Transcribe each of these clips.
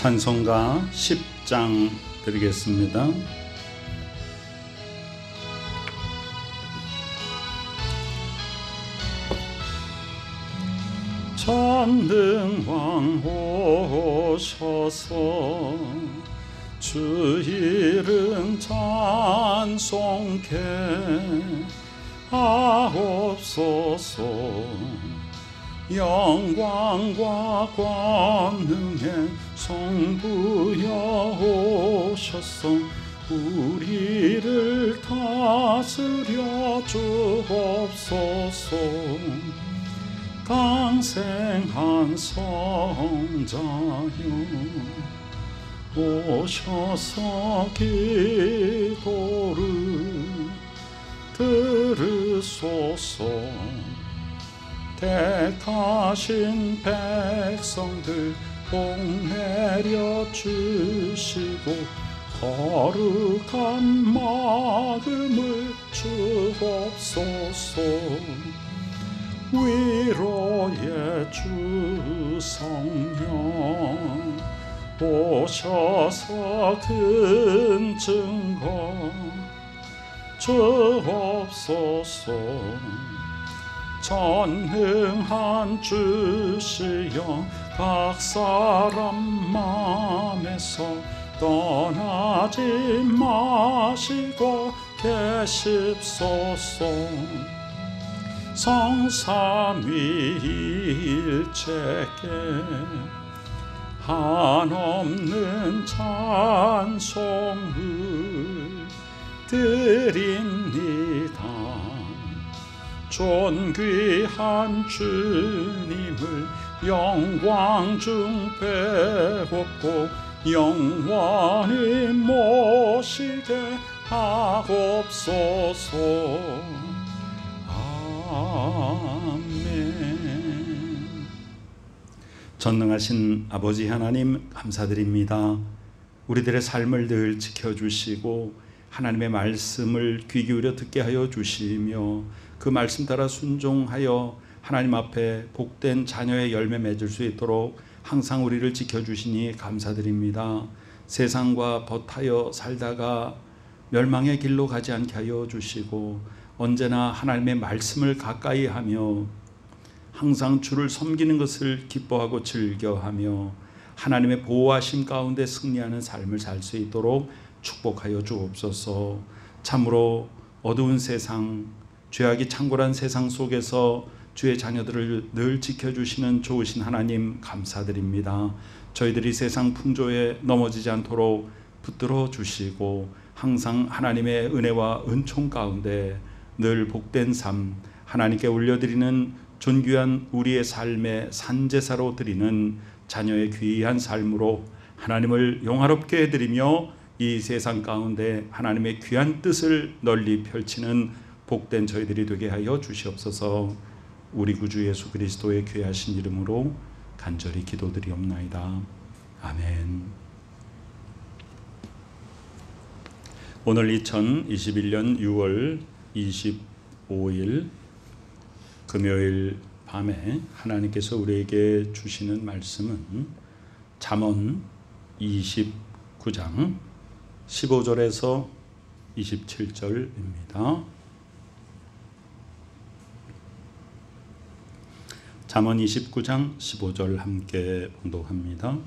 찬송가 10장 드리겠습니다. 전능왕 오셔서 주 이름 찬송케 하옵소서. 영광과 권능의 성부여 오셔서 우리를 다스려 주옵소서. 강생한 성자여 오셔서 기도를 들으소서. 택하신 백성들 복 내려 주시고 거룩한 마음을 주옵소서. 위로의 주 성령 오셔서 큰 증거 주옵소서. 전능한 주시여 각 사람 맘에서 떠나지 마시고 계십소서. 성삼위일체께 한없는 찬송을 드립니다. 존귀한 주님을 영광 중 배웠고 영원히 모시게 하옵소서. 아멘. 전능하신 아버지 하나님 감사드립니다. 우리들의 삶을 늘 지켜주시고 하나님의 말씀을 귀 기울여 듣게 하여 주시며 그 말씀 따라 순종하여 하나님 앞에 복된 자녀의 열매 맺을 수 있도록 항상 우리를 지켜주시니 감사드립니다. 세상과 벗하여 살다가 멸망의 길로 가지 않게 하여 주시고 언제나 하나님의 말씀을 가까이 하며 항상 주를 섬기는 것을 기뻐하고 즐겨하며 하나님의 보호하심 가운데 승리하는 삶을 살 수 있도록 축복하여 주옵소서. 참으로 어두운 세상, 죄악이 창궐한 세상 속에서 주의 자녀들을 늘 지켜주시는 좋으신 하나님 감사드립니다. 저희들이 세상 풍조에 넘어지지 않도록 붙들어 주시고 항상 하나님의 은혜와 은총 가운데 늘 복된 삶, 하나님께 올려드리는 존귀한 우리의 삶의 산제사로 드리는 자녀의 귀한 삶으로 하나님을 영화롭게 해드리며 이 세상 가운데 하나님의 귀한 뜻을 널리 펼치는 복된 저희들이 되게 하여 주시옵소서. 우리 구주 예수 그리스도의 귀하신 이름으로 간절히 기도드리옵나이다. 아멘. 오늘 2021년 6월 25일 금요일 밤에 하나님께서 우리에게 주시는 말씀은 잠언 29장 15절에서 27절입니다. 잠언 29장 15절 함께 봉독합니다.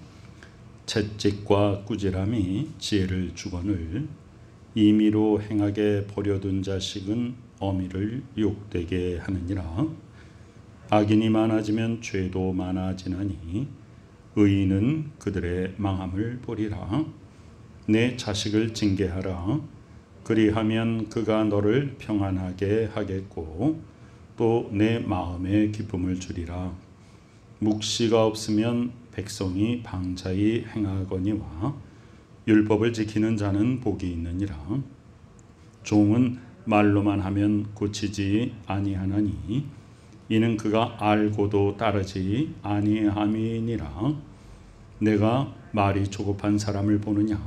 채찍과 꾸지람이 지혜를 주거늘 임의로 행하게 버려둔 자식은 어미를 욕되게 하느니라. 악인이 많아지면 죄도 많아지나니 의인은 그들의 망함을 보리라. 내 자식을 징계하라. 그리하면 그가 너를 평안하게 하겠고 또 내 마음에 기쁨을 주리라. 묵시가 없으면 백성이 방자히 행하거니와 율법을 지키는 자는 복이 있느니라. 종은 말로만 하면 고치지 아니하나니 이는 그가 알고도 따르지 아니함이니라. 내가 말이 조급한 사람을 보느냐?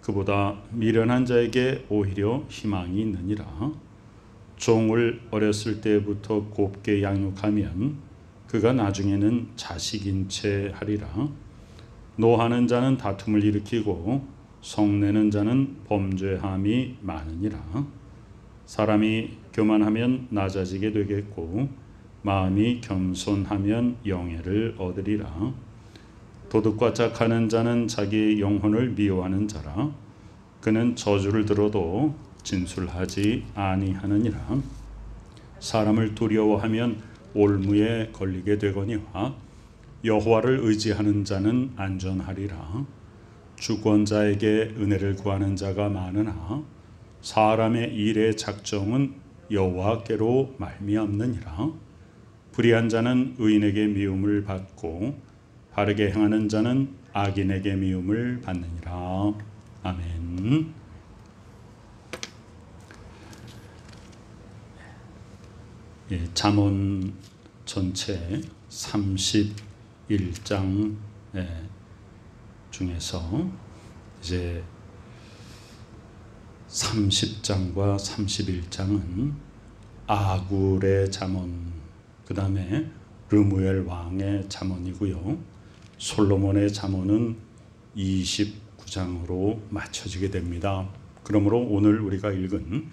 그보다 미련한 자에게 오히려 희망이 있느니라. 종을 어렸을 때부터 곱게 양육하면 그가 나중에는 자식인 채 하리라. 노하는 자는 다툼을 일으키고 성내는 자는 범죄함이 많으니라. 사람이 교만하면 낮아지게 되겠고 마음이 겸손하면 영예를 얻으리라. 도둑과 짝하는 자는 자기 영혼을 미워하는 자라. 그는 저주를 들어도 진술하지 아니하느니라. 사람을 두려워하면 올무에 걸리게 되거니와 여호와를 의지하는 자는 안전하리라. 주권자에게 은혜를 구하는 자가 많으나 사람의 일의 작정은 여호와께로 말미암느니라. 불의한 자는 의인에게 미움을 받고 바르게 행하는 자는 악인에게 미움을 받느니라. 아멘. 잠언 전체 31장 중에서 이제 30장과 31장은 아굴의 잠언, 그 다음에 르무엘 왕의 잠언이고요. 솔로몬의 잠언은 29장으로 맞춰지게 됩니다. 그러므로 오늘 우리가 읽은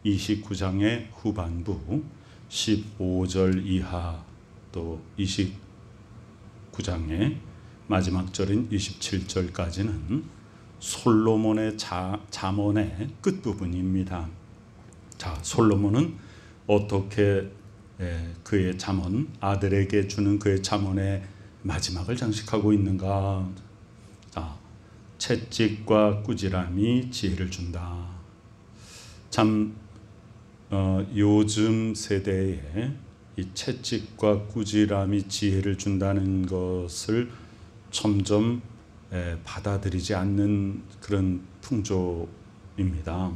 29장의 후반부 15절 이하 또 29장의 마지막 절인 27절까지는 솔로몬의 잠언의 끝부분입니다. 자, 솔로몬은 어떻게 그의 잠언, 아들에게 주는 그의 잠언의 마지막을 장식하고 있는가? 자, 채찍과 꾸지람이 지혜를 준다. 참 요즘 세대에 이 채찍과 꾸지람이 지혜를 준다는 것을 점점 받아들이지 않는 그런 풍조입니다.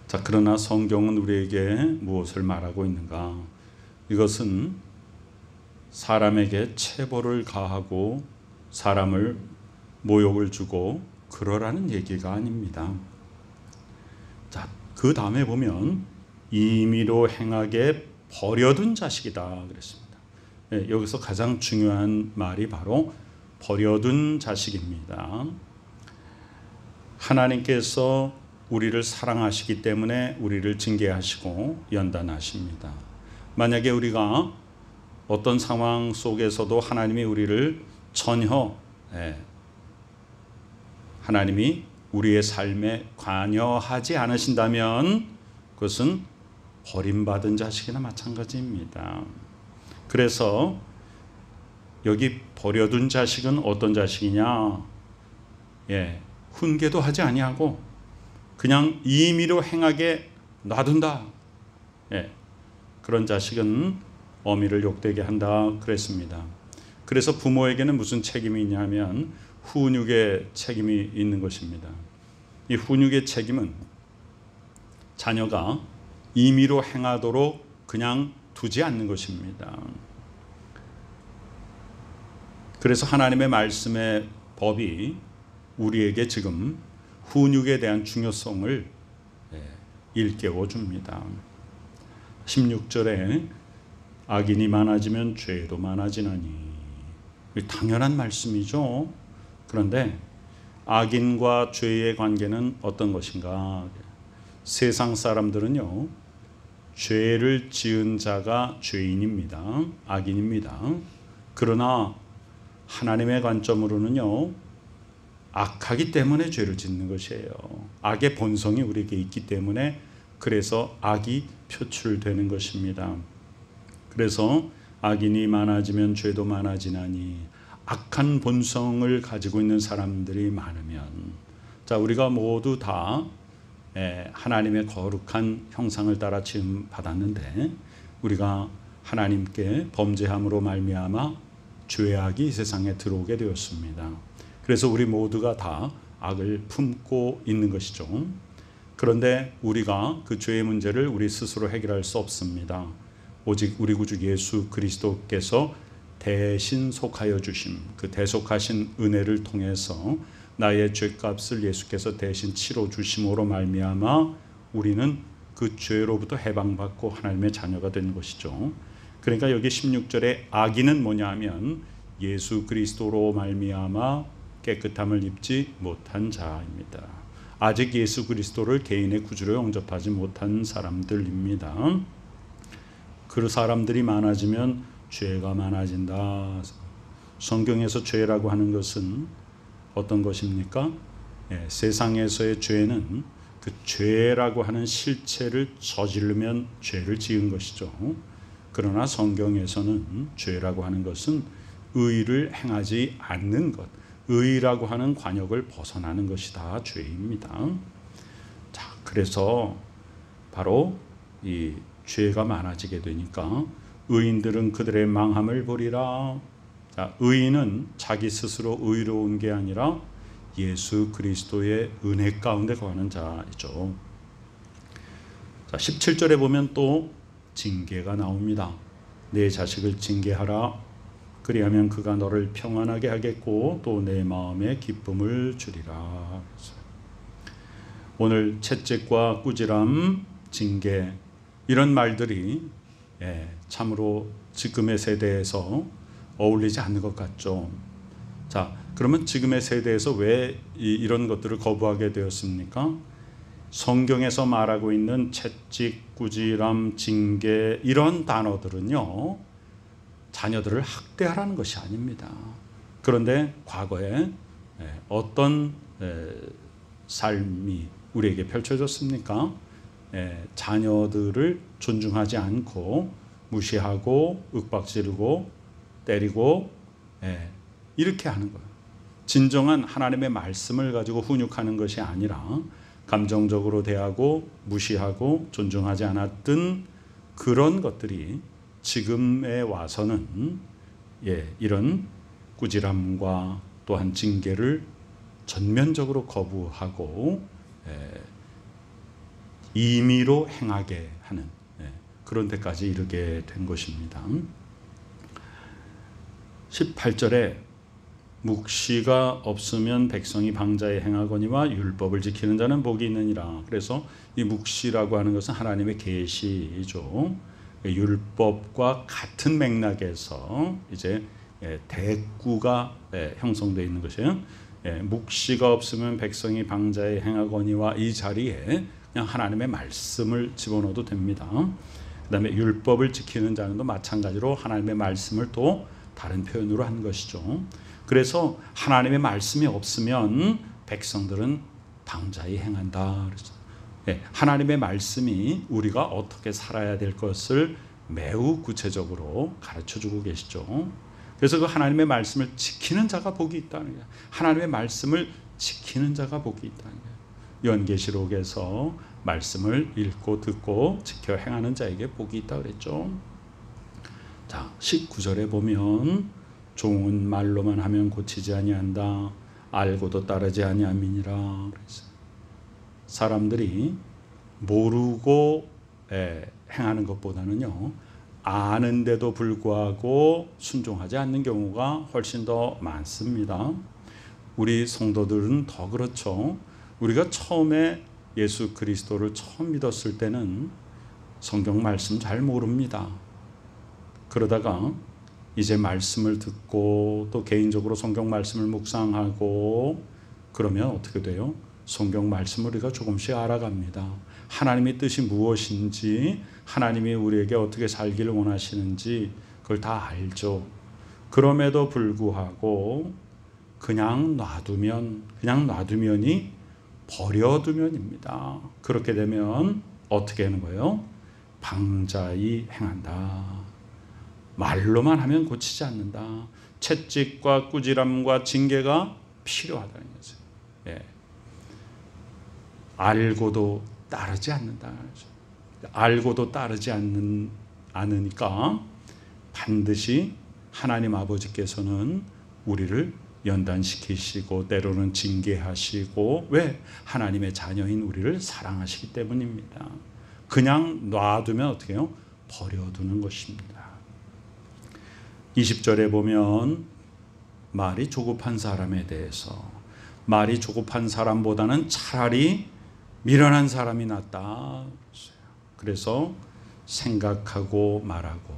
자, 그러나 성경은 우리에게 무엇을 말하고 있는가? 이것은 사람에게 체벌을 가하고 사람을 모욕을 주고 그러라는 얘기가 아닙니다. 자, 그 다음에 보면 임의로 행하게 버려둔 자식이다 그랬습니다. 여기서 가장 중요한 말이 바로 버려둔 자식입니다. 하나님께서 우리를 사랑하시기 때문에 우리를 징계하시고 연단하십니다. 만약에 우리가 어떤 상황 속에서도 하나님이 우리를 전혀 하나님이 우리의 삶에 관여하지 않으신다면 그것은 버림받은 자식이나 마찬가지입니다. 그래서 여기 버려둔 자식은 어떤 자식이냐? 훈계도 하지 아니하고 그냥 임의로 행하게 놔둔다. 그런 자식은 어미를 욕되게 한다 그랬습니다. 그래서 부모에게는 무슨 책임이 있냐면 훈육의 책임이 있는 것입니다. 이 훈육의 책임은 자녀가 임의로 행하도록 그냥 두지 않는 것입니다. 그래서 하나님의 말씀의 법이 우리에게 지금 훈육에 대한 중요성을 일깨워 줍니다. 16절에 악인이 많아지면 죄도 많아지나니, 당연한 말씀이죠. 그런데 악인과 죄의 관계는 어떤 것인가? 세상 사람들은요, 죄를 지은 자가 죄인입니다. 악인입니다. 그러나 하나님의 관점으로는요, 악하기 때문에 죄를 짓는 것이에요. 악의 본성이 우리에게 있기 때문에 그래서 악이 표출되는 것입니다. 그래서 악인이 많아지면 죄도 많아지나니, 악한 본성을 가지고 있는 사람들이 많으면, 자, 우리가 모두 다 하나님의 거룩한 형상을 따라 지음 받았는데 우리가 하나님께 범죄함으로 말미암아 죄악이 이 세상에 들어오게 되었습니다. 그래서 우리 모두가 다 악을 품고 있는 것이죠. 그런데 우리가 그 죄의 문제를 우리 스스로 해결할 수 없습니다. 오직 우리 구주 예수 그리스도께서 대신 속하여 주심, 그 대속하신 은혜를 통해서 나의 죄값을 예수께서 대신 치러 주심으로 말미암아 우리는 그 죄로부터 해방받고 하나님의 자녀가 된 것이죠. 그러니까 여기 16절에 악인은 뭐냐 하면 예수 그리스도로 말미암아 깨끗함을 입지 못한 자입니다. 아직 예수 그리스도를 개인의 구주로 영접하지 못한 사람들입니다. 그 사람들이 많아지면 죄가 많아진다. 성경에서 죄라고 하는 것은 어떤 것입니까? 세상에서의 죄는 그 죄라고 하는 실체를 저지르면 죄를 지은 것이죠. 그러나 성경에서는 죄라고 하는 것은 의를 행하지 않는 것, 의라고 하는 관역을 벗어나는 것이 다 죄입니다. 자, 그래서 바로 이 죄가 많아지게 되니까 의인들은 그들의 망함을 보리라. 자, 의인은 자기 스스로 의로운 게 아니라 예수 그리스도의 은혜 가운데 거하는 자이죠. 자, 17절에 보면 또 징계가 나옵니다. 내 자식을 징계하라. 그리하면 그가 너를 평안하게 하겠고 또 내 마음에 기쁨을 주리라. 오늘 채찍과 꾸지람, 징계 이런 말들이 참으로 지금의 세대에서 어울리지 않는 것 같죠. 자, 그러면 지금의 세대에서 왜 이런 것들을 거부하게 되었습니까? 성경에서 말하고 있는 채찍, 꾸지람, 징계 이런 단어들은요, 자녀들을 학대하라는 것이 아닙니다. 그런데 과거에 어떤 삶이 우리에게 펼쳐졌습니까? 자녀들을 존중하지 않고 무시하고 윽박지르고 때리고 이렇게 하는 거예요. 진정한 하나님의 말씀을 가지고 훈육하는 것이 아니라 감정적으로 대하고 무시하고 존중하지 않았던 그런 것들이 지금에 와서는 이런 꾸지람과 또한 징계를 전면적으로 거부하고 임의로 행하게 하는 그런 데까지 이르게 된 것입니다. 18절에 묵시가 없으면 백성이 방자에 행하거니와 율법을 지키는 자는 복이 있느니라. 그래서 이 묵시라고 하는 것은 하나님의 계시죠. 율법과 같은 맥락에서 이제 대꾸가 형성되어 있는 것이에요. 묵시가 없으면 백성이 방자에 행하거니와 이 자리에 그냥 하나님의 말씀을 집어넣어도 됩니다. 그 다음에 율법을 지키는 자는 또 마찬가지로 하나님의 말씀을 또 다른 표현으로 한 것이죠. 그래서 하나님의 말씀이 없으면 백성들은 방자히 행한다. 하나님의 말씀이 우리가 어떻게 살아야 될 것을 매우 구체적으로 가르쳐주고 계시죠. 그래서 그 하나님의 말씀을 지키는 자가 복이 있다는 거예요. 하나님의 말씀을 지키는 자가 복이 있다는 거예요. 연계시록에서 말씀을 읽고 듣고 지켜 행하는 자에게 복이 있다고 그랬죠. 자, 19절에 보면 종은 말로만 하면 고치지 아니한다. 알고도 따르지 아니함이니라. 사람들이 모르고 행하는 것보다는요, 아는데도 불구하고 순종하지 않는 경우가 훨씬 더 많습니다. 우리 성도들은 더 그렇죠. 우리가 처음에 예수 그리스도를 처음 믿었을 때는 성경 말씀 잘 모릅니다. 그러다가 이제 말씀을 듣고 또 개인적으로 성경 말씀을 묵상하고 그러면 어떻게 돼요? 성경 말씀을 우리가 조금씩 알아갑니다. 하나님의 뜻이 무엇인지, 하나님이 우리에게 어떻게 살기를 원하시는지 그걸 다 알죠. 그럼에도 불구하고 그냥 놔두면이 버려두면입니다. 그렇게 되면 어떻게 하는 거예요? 방자히 행한다. 말로만 하면 고치지 않는다. 채찍과 꾸지람과 징계가 필요하다는 거죠. 알고도 따르지 않는다. 알고도 따르지 않으니까 반드시 하나님 아버지께서는 우리를 연단시키시고 때로는 징계하시고, 왜? 하나님의 자녀인 우리를 사랑하시기 때문입니다. 그냥 놔두면 어떻게 해요? 버려두는 것입니다. 20절에 보면 말이 조급한 사람에 대해서, 말이 조급한 사람보다는 차라리 미련한 사람이 낫다. 그래서 생각하고 말하고,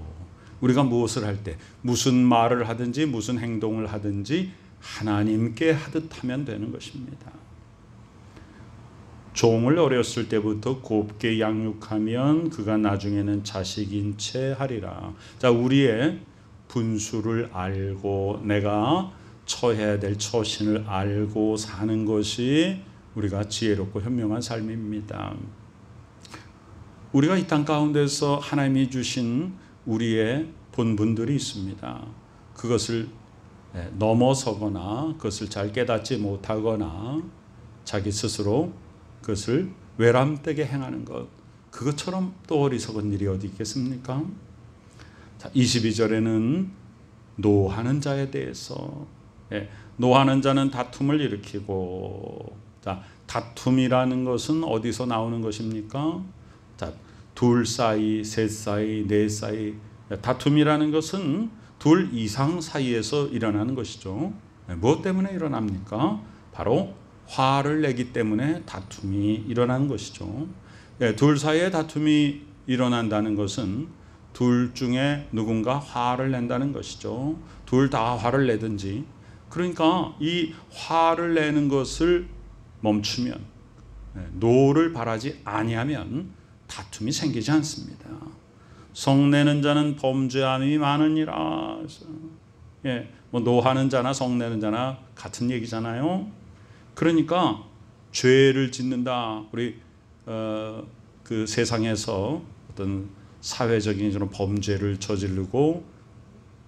우리가 무엇을 할 때 무슨 말을 하든지 무슨 행동을 하든지 하나님께 하듯 하면 되는 것입니다. 종을 어렸을 때부터 곱게 양육하면 그가 나중에는 자식인 채 하리라. 자, 우리의 분수를 알고 내가 처해야 될 처신을 알고 사는 것이 우리가 지혜롭고 현명한 삶입니다. 우리가 이 땅 가운데서 하나님이 주신 우리의 본분들이 있습니다. 그것을 넘어서거나 그것을 잘 깨닫지 못하거나 자기 스스로 그것을 외람되게 행하는 것, 그것처럼 또 어리석은 일이 어디 있겠습니까? 자, 22절에는 노하는 자에 대해서, 노하는 자는 다툼을 일으키고, 자, 다툼이라는 것은 어디서 나오는 것입니까? 자, 둘 사이, 셋 사이, 넷 사이. 다툼이라는 것은 둘 이상 사이에서 일어나는 것이죠. 무엇 때문에 일어납니까? 바로 화를 내기 때문에 다툼이 일어나는 것이죠. 둘 사이에 다툼이 일어난다는 것은 둘 중에 누군가 화를 낸다는 것이죠. 둘 다 화를 내든지. 그러니까 이 화를 내는 것을 멈추면, 노를 바라지 아니하면 다툼이 생기지 않습니다. 성내는 자는 범죄함이 많으니라. 뭐 노하는 자나 성내는 자나 같은 얘기잖아요. 그러니까 죄를 짓는다. 우리 그 세상에서 어떤 사회적인 이런 범죄를 저지르고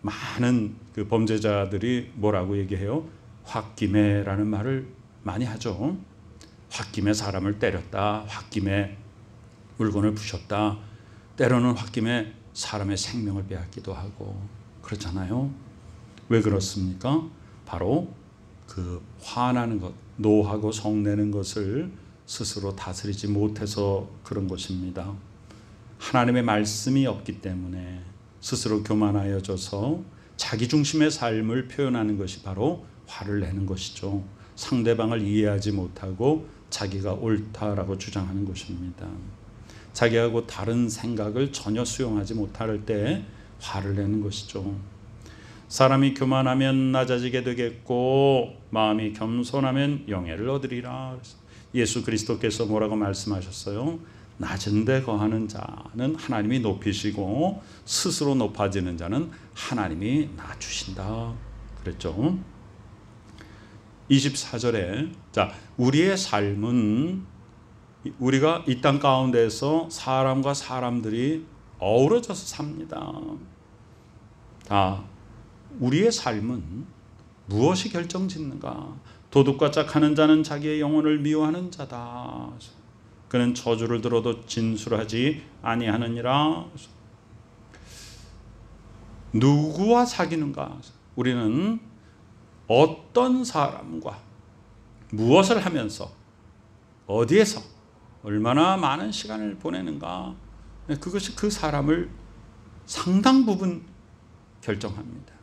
많은 그 범죄자들이 뭐라고 얘기해요? 홧김에라는 말을 많이 하죠. 홧김에 사람을 때렸다. 홧김에 물건을 부셨다. 때로는 홧김에 사람의 생명을 빼앗기도 하고 그렇잖아요. 왜 그렇습니까? 바로 그 화나는 것, 노하고 성내는 것을 스스로 다스리지 못해서 그런 것입니다. 하나님의 말씀이 없기 때문에 스스로 교만하여져서 자기 중심의 삶을 표현하는 것이 바로 화를 내는 것이죠. 상대방을 이해하지 못하고 자기가 옳다라고 주장하는 것입니다. 자기하고 다른 생각을 전혀 수용하지 못할 때 화를 내는 것이죠. 사람이 교만하면 낮아지게 되겠고 마음이 겸손하면 영예를 얻으리라. 예수 그리스도께서 뭐라고 말씀하셨어요? 낮은 데 거하는 자는 하나님이 높이시고 스스로 높아지는 자는 하나님이 낮추신다 그랬죠. 24절에 자, 우리의 삶은 우리가 이 땅 가운데서 사람과 사람들이 어우러져서 삽니다. 자, 우리의 삶은 무엇이 결정짓는가? 도둑과 짝하는 자는 자기의 영혼을 미워하는 자다. 그는 저주를 들어도 진술하지 아니하느니라. 누구와 사귀는가? 우리는 어떤 사람과 무엇을 하면서 어디에서 얼마나 많은 시간을 보내는가? 그것이 그 사람을 상당 부분 결정합니다.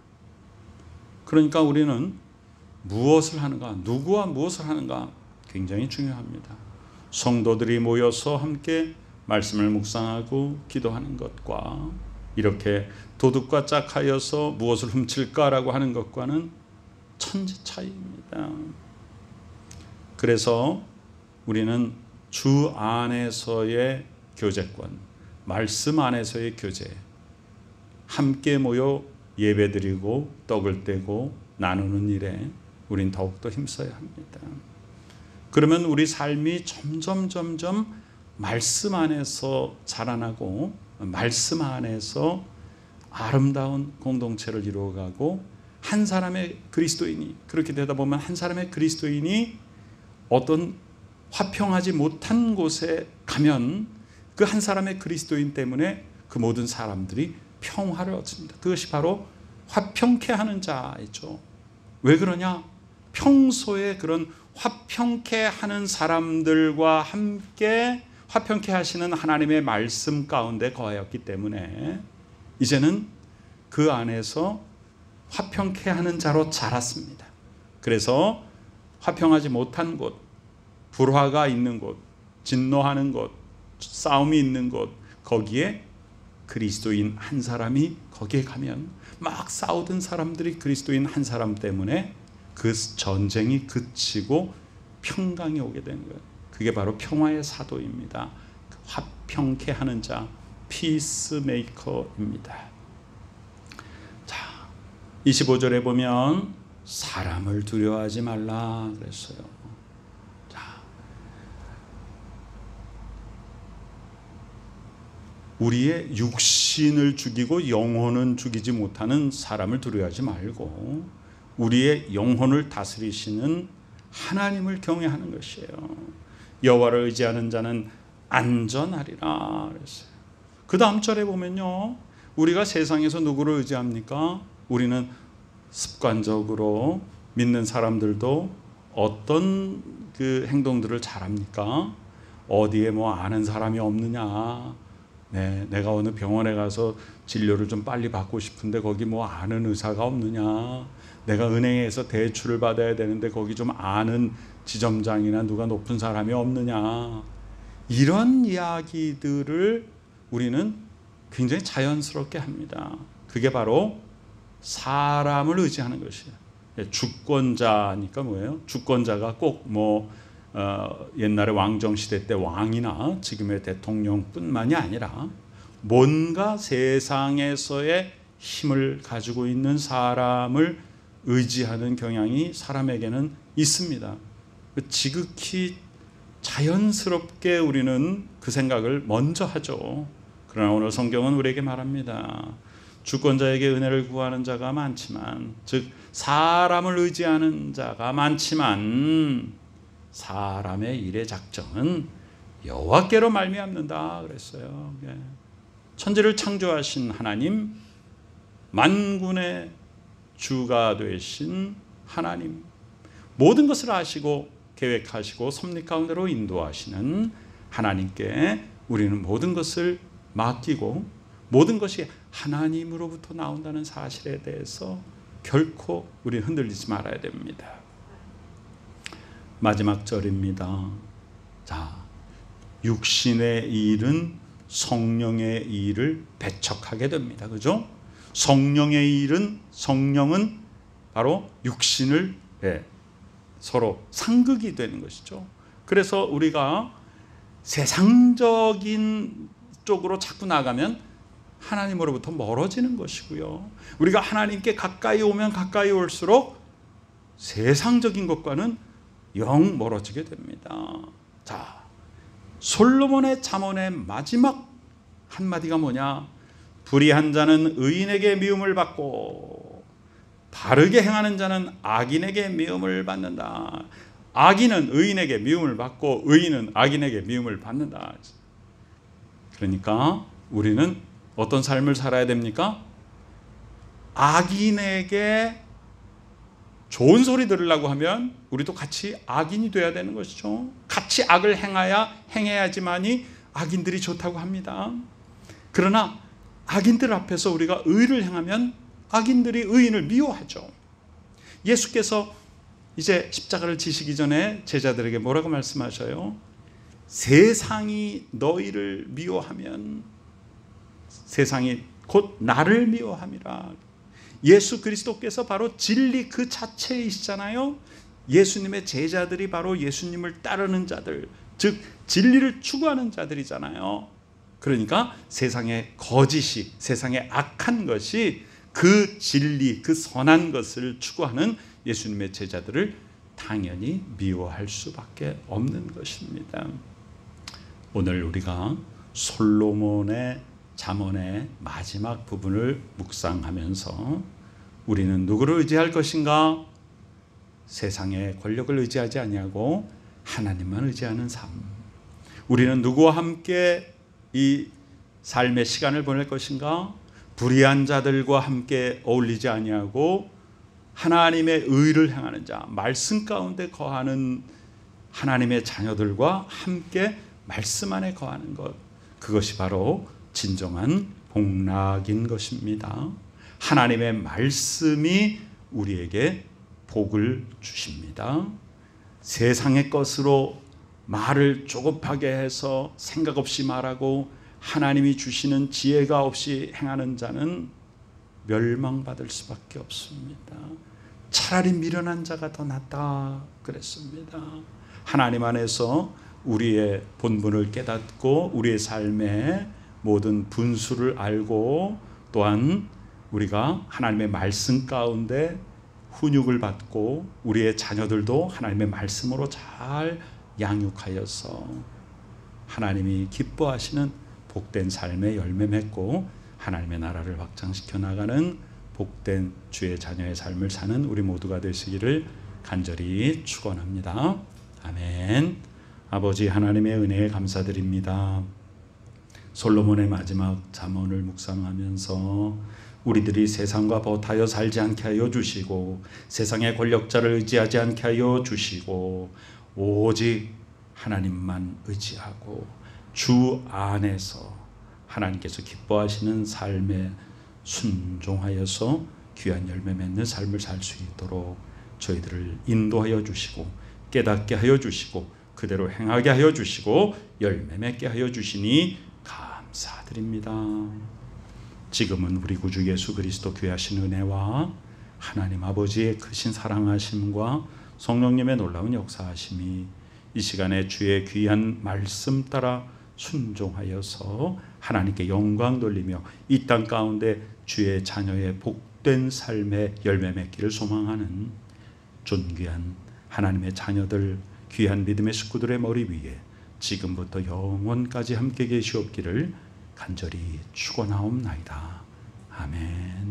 그러니까 우리는 무엇을 하는가, 누구와 무엇을 하는가 굉장히 중요합니다. 성도들이 모여서 함께 말씀을 묵상하고 기도하는 것과 이렇게 도둑과 짝하여서 무엇을 훔칠까라고 하는 것과는 천지 차이입니다. 그래서 우리는 주 안에서의 교제권, 말씀 안에서의 교제, 함께 모여 예배드리고 떡을 떼고 나누는 일에 우린 더욱더 힘써야 합니다. 그러면 우리 삶이 점점 말씀 안에서 자라나고 말씀 안에서 아름다운 공동체를 이루어가고 한 사람의 그리스도인이, 그렇게 되다 보면 한 사람의 그리스도인이 어떤 화평하지 못한 곳에 가면 그 한 사람의 그리스도인 때문에 그 모든 사람들이 평화를 얻습니다. 그것이 바로 화평케 하는 자이죠. 왜 그러냐? 평소에 그런 화평케 하는 사람들과 함께 화평케 하시는 하나님의 말씀 가운데 거하였기 때문에 이제는 그 안에서 화평케 하는 자로 자랐습니다. 그래서 화평하지 못한 곳, 불화가 있는 곳, 진노하는 곳, 싸움이 있는 곳, 거기에 그리스도인 한 사람이 거기에 가면 막 싸우던 사람들이 그리스도인 한 사람 때문에 그 전쟁이 그치고 평강이 오게 되는 거예요. 그게 바로 평화의 사도입니다. 화평케 하는 자, 피스메이커입니다. 자, 25절에 보면 사람을 두려워하지 말라 그랬어요. 자, 우리의 육신을 죽이고 영혼은 죽이지 못하는 사람을 두려워하지 말고 우리의 영혼을 다스리시는 하나님을 경외하는 것이에요. 여호와를 의지하는 자는 안전하리라 그랬어요. 그 다음 절에 보면요, 우리가 세상에서 누구를 의지합니까? 우리는 습관적으로 믿는 사람들도 어떤 그 행동들을 잘합니까? 어디에 뭐 아는 사람이 없느냐, 내가 어느 병원에 가서 진료를 좀 빨리 받고 싶은데 거기 뭐 아는 의사가 없느냐, 내가 은행에서 대출을 받아야 되는데 거기 좀 아는 지점장이나 누가 높은 사람이 없느냐, 이런 이야기들을 우리는 굉장히 자연스럽게 합니다. 그게 바로 사람을 의지하는 것이에요. 주권자니까 뭐예요? 주권자가 꼭 옛날에 왕정시대 때 왕이나 지금의 대통령뿐만이 아니라 뭔가 세상에서의 힘을 가지고 있는 사람을 의지하는 경향이 사람에게는 있습니다. 지극히 자연스럽게 우리는 그 생각을 먼저 하죠. 그러나 오늘 성경은 우리에게 말합니다. 주권자에게 은혜를 구하는 자가 많지만, 즉 사람을 의지하는 자가 많지만 사람의 일의 작정은 여호와께로 말미암는다 그랬어요. 천지를 창조하신 하나님, 만군의 주가 되신 하나님, 모든 것을 아시고 계획하시고 섭리 가운데로 인도하시는 하나님께 우리는 모든 것을 맡기고 모든 것이 하나님으로부터 나온다는 사실에 대해서 결코 우리는 흔들리지 말아야 됩니다. 마지막 절입니다. 자, 육신의 일은 성령의 일을 배척하게 됩니다. 그죠? 성령은 바로 육신을 서로 상극이 되는 것이죠. 그래서 우리가 세상적인 쪽으로 자꾸 나가면 하나님으로부터 멀어지는 것이고요. 우리가 하나님께 가까이 오면 가까이 올수록 세상적인 것과는 영 멀어지게 됩니다. 자, 솔로몬의 잠언의 마지막 한마디가 뭐냐? 불의한 자는 의인에게 미움을 받고 바르게 행하는 자는 악인에게 미움을 받는다. 악인은 의인에게 미움을 받고 의인은 악인에게 미움을 받는다. 그러니까 우리는 어떤 삶을 살아야 됩니까? 악인에게 좋은 소리 들으려고 하면 우리도 같이 악인이 돼야 되는 것이죠. 같이 악을 행해야지만이 악인들이 좋다고 합니다. 그러나 악인들 앞에서 우리가 의를 행하면 악인들이 의인을 미워하죠. 예수께서 이제 십자가를 지시기 전에 제자들에게 뭐라고 말씀하셔요? 세상이 너희를 미워하면 세상이 곧 나를 미워함이라. 예수 그리스도께서 바로 진리 그 자체이시잖아요. 예수님의 제자들이 바로 예수님을 따르는 자들, 즉 진리를 추구하는 자들이잖아요. 그러니까 세상의 거짓이, 세상의 악한 것이 그 진리, 그 선한 것을 추구하는 예수님의 제자들을 당연히 미워할 수밖에 없는 것입니다. 오늘 우리가 솔로몬의 잠언의 마지막 부분을 묵상하면서 우리는 누구를 의지할 것인가? 세상의 권력을 의지하지 아니하고 하나님만 의지하는 삶. 우리는 누구와 함께 이 삶의 시간을 보낼 것인가? 불의한 자들과 함께 어울리지 아니하고 하나님의 의를 행하는 자, 말씀 가운데 거하는 하나님의 자녀들과 함께 말씀 안에 거하는 것, 그것이 바로 진정한 복락인 것입니다. 하나님의 말씀이 우리에게 복을 주십니다. 세상의 것으로 말을 조급하게 해서 생각 없이 말하고 하나님이 주시는 지혜가 없이 행하는 자는 멸망받을 수밖에 없습니다. 차라리 미련한 자가 더 낫다 그랬습니다. 하나님 안에서 우리의 본분을 깨닫고 우리의 삶의 모든 분수를 알고 또한 우리가 하나님의 말씀 가운데 훈육을 받고 우리의 자녀들도 하나님의 말씀으로 잘 양육하여서 하나님이 기뻐하시는 복된 삶의 열매 맺고 하나님의 나라를 확장시켜 나가는 복된 주의 자녀의 삶을 사는 우리 모두가 되시기를 간절히 축원합니다. 아멘. 아버지 하나님의 은혜에 감사드립니다. 솔로몬의 마지막 잠언을 묵상하면서 우리들이 세상과 버타여 살지 않게 하여 주시고 세상의 권력자를 의지하지 않게 하여 주시고 오직 하나님만 의지하고 주 안에서 하나님께서 기뻐하시는 삶에 순종하여서 귀한 열매 맺는 삶을 살 수 있도록 저희들을 인도하여 주시고 깨닫게 하여 주시고 그대로 행하게 하여 주시고 열매 맺게 하여 주시니 감사드립니다. 지금은 우리 구주 예수 그리스도 귀하신 은혜와 하나님 아버지의 크신 사랑하심과 성령님의 놀라운 역사하심이 이 시간에 주의 귀한 말씀 따라 순종하여서 하나님께 영광 돌리며 이 땅 가운데 주의 자녀의 복된 삶의 열매 맺기를 소망하는 존귀한 하나님의 자녀들 귀한 믿음의 식구들의 머리 위에 지금부터 영원까지 함께 계시옵기를 간절히 축원하옵나이다. 아멘.